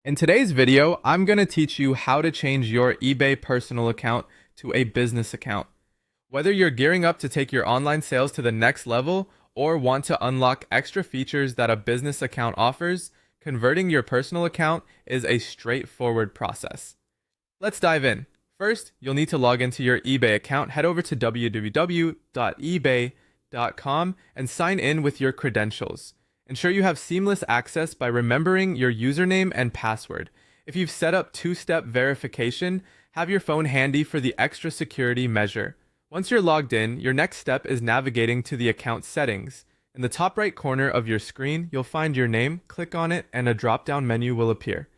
In today's video, I'm going to teach you how to change your eBay personal account to a business account. Whether you're gearing up to take your online sales to the next level or want to unlock extra features that a business account offers, converting your personal account is a straightforward process. Let's dive in. First, you'll need to log into your eBay account. Head over to www.ebay.com and sign in with your credentials. Ensure you have seamless access by remembering your username and password. If you've set up two-step verification, have your phone handy for the extra security measure. Once you're logged in, your next step is navigating to the account settings. In the top right corner of your screen, you'll find your name, click on it, and a drop-down menu will appear.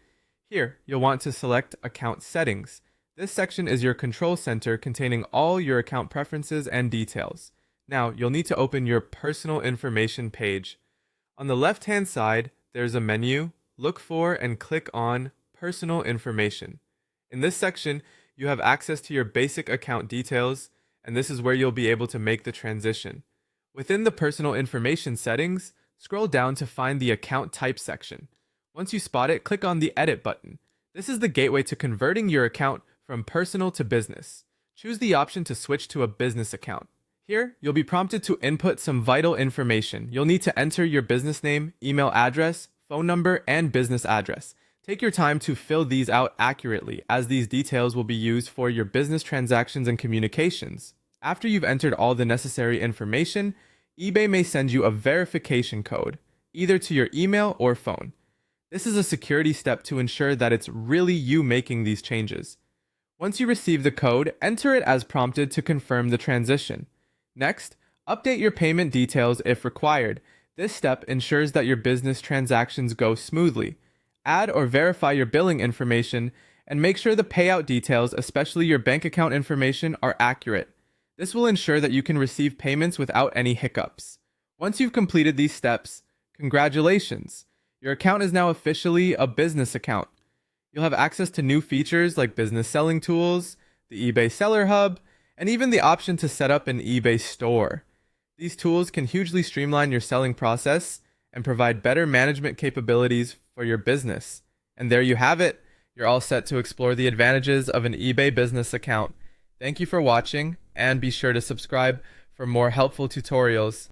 Here, you'll want to select Account Settings. This section is your control center containing all your account preferences and details. Now, you'll need to open your personal information page. On the left-hand side, there's a menu. Look for and click on Personal Information. In this section, you have access to your basic account details, and this is where you'll be able to make the transition. Within the Personal Information settings, scroll down to find the Account Type section. Once you spot it, click on the Edit button. This is the gateway to converting your account from personal to business. Choose the option to switch to a business account. Here, you'll be prompted to input some vital information. You'll need to enter your business name, email address, phone number, and business address. Take your time to fill these out accurately, as these details will be used for your business transactions and communications. After you've entered all the necessary information, eBay may send you a verification code, either to your email or phone. This is a security step to ensure that it's really you making these changes. Once you receive the code, enter it as prompted to confirm the transition. Next, update your payment details if required. This step ensures that your business transactions go smoothly. Add or verify your billing information and make sure the payout details, especially your bank account information, are accurate. This will ensure that you can receive payments without any hiccups. Once you've completed these steps, congratulations! Your account is now officially a business account. You'll have access to new features like business selling tools, the eBay Seller Hub, and even the option to set up an eBay store. These tools can hugely streamline your selling process and provide better management capabilities for your business. And there you have it. You're all set to explore the advantages of an eBay business account. Thank you for watching, and be sure to subscribe for more helpful tutorials.